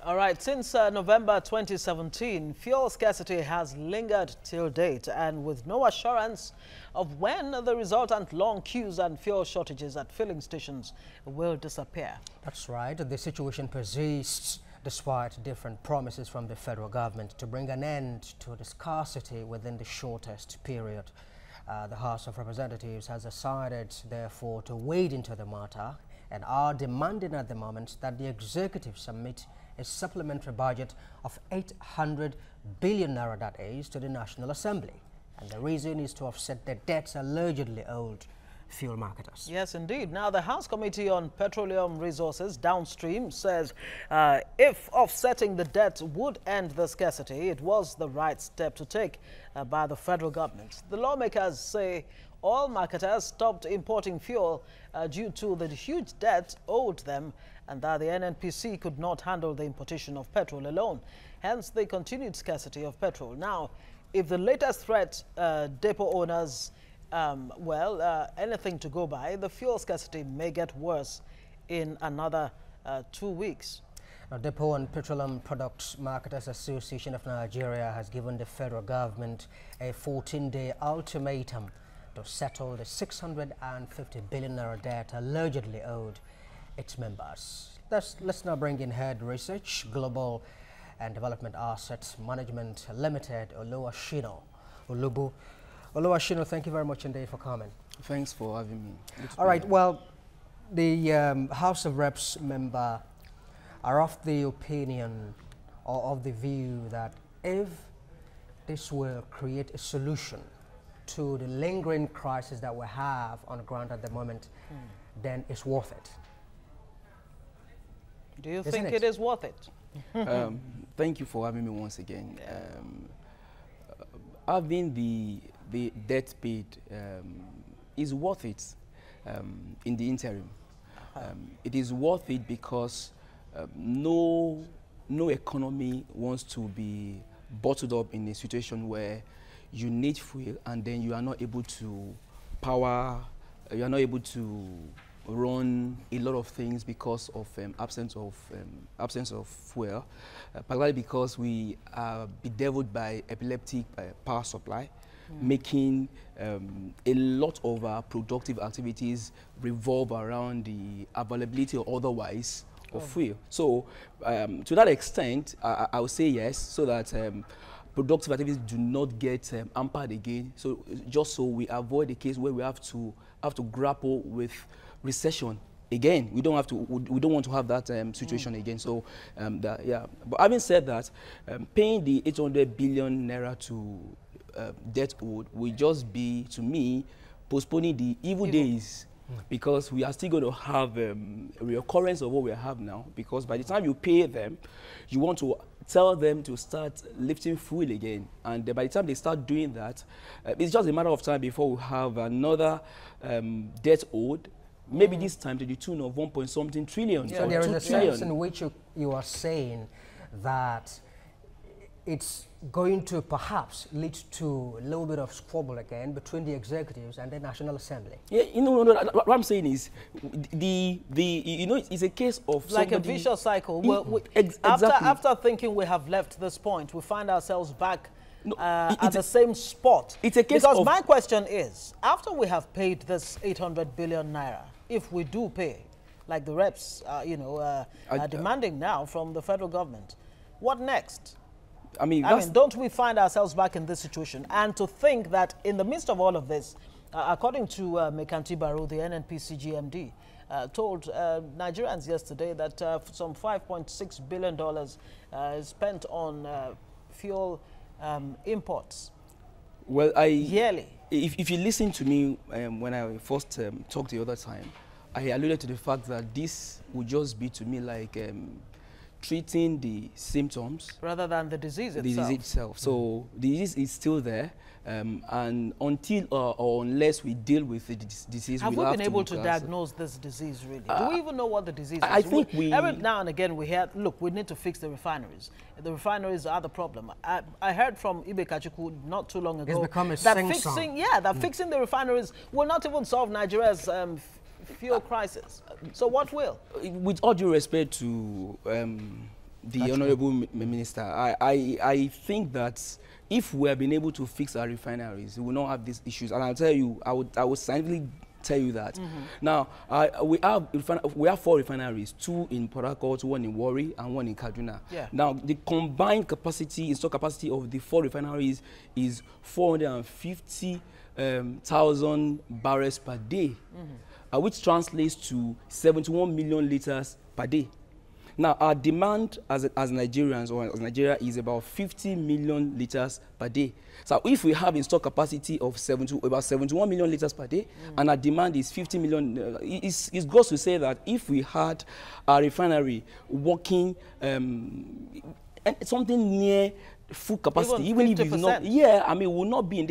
All right, since November 2017, fuel scarcity has lingered till date, and with no assurance of when the resultant long queues and fuel shortages at filling stations will disappear. That's right. The situation persists despite different promises from the federal government to bring an end to the scarcity within the shortest period. The House of Representatives has decided, therefore, to wade into the matter and are demanding at the moment that the executive submit a supplementary budget of 800 billion naira, that is, to the National Assembly. And the reason is to offset the debts allegedly owed fuel marketers. Yes, indeed. Now, the House Committee on Petroleum Resources downstream says if offsetting the debt would end the scarcity, it was the right step to take by the federal government. The lawmakers say all marketers stopped importing fuel due to the huge debt owed them, and that the NNPC could not handle the importation of petrol alone, hence the continued scarcity of petrol. Now, if the latest threat, depot owners, anything to go by, the fuel scarcity may get worse in another 2 weeks. Now, Depot and Petroleum Products Marketers Association of Nigeria has given the federal government a 14-day ultimatum to settle the 650 billion naira debt allegedly owed its members. Let's now bring in Head Research, Global and Development Assets Management Limited, Oluwasina Olubu. Oluwasina, thank you very much indeed for coming. Thanks for having me. All right, well, the House of Reps member are of the opinion or of the view that if this will create a solution to the lingering crisis that we have on the ground at the moment, then it's worth it. Do you think it is worth it? Thank you for having me once again. Having the debt paid is worth it in the interim. It is worth it because no economy wants to be bottled up in a situation where you need fuel and then you are not able to you are not able to run a lot of things because of absence of fuel, particularly because we are bedeviled by epileptic power supply, making a lot of our productive activities revolve around the availability or otherwise of fuel. So to that extent, I would say yes, so that productive activities do not get hampered again. So just so we avoid the case where we have to grapple with recession again. We don't want to have that situation again. So But having said that, paying the 800 billion naira to debt owed will just be, to me, postponing the evil days, because we are still going to have a reoccurrence of what we have now, because by the time you pay them, you want to tell them to start lifting fuel again, and by the time they start doing that, it's just a matter of time before we have another debt owed, maybe this time to the tune of 1.something trillion. So there is a sense in which you are saying that it's going to perhaps lead to a little bit of squabble again between the executives and the National Assembly. Yeah, what I'm saying is, it's a case of like a vicious cycle. Well, after thinking we have left this point, we find ourselves back at the same spot. It's a case because my question is, after we have paid this 800 billion naira, if we do pay, like the reps, are demanding now from the federal government, what next? I mean, don't we find ourselves back in this situation? And to think that in the midst of all of this, according to Mekanti Baro, the NNPC GMD, told Nigerians yesterday that some $5.6 billion is spent on fuel imports. Well, yearly. If you listen to me when I first talked the other time, I alluded to the fact that this would just be, to me, like treating the symptoms rather than the disease itself. The disease itself. So the disease is still there, and until or unless we deal with the disease, have we been able to diagnose this disease really? Do we even know what the disease is? I think every now and again we hear, look, we need to fix the refineries. The refineries are the problem. I heard from Ibe Kachuku not too long ago that fixing the refineries will not even solve Nigeria's fuel crisis. So what will? With all due respect to the Honorable Minister. I think that if we have been able to fix our refineries, we will not have these issues. And I'll tell you, I would scientifically tell you that. Now, we have 4 refineries, 2 in Port Harcourt, 1 in Warri, and 1 in Kaduna. Yeah. Now, the combined capacity, installed capacity of the 4 refineries is 450,000 barrels per day, which translates to 71 million liters per day. Now, our demand as Nigerians, or as Nigeria, is about 50 million liters per day. So if we have installed capacity of about 71 million liters per day, and our demand is 50 million, it goes to say that if we had a refinery working something near full capacity, even if it's not, yeah, I mean, we will not be in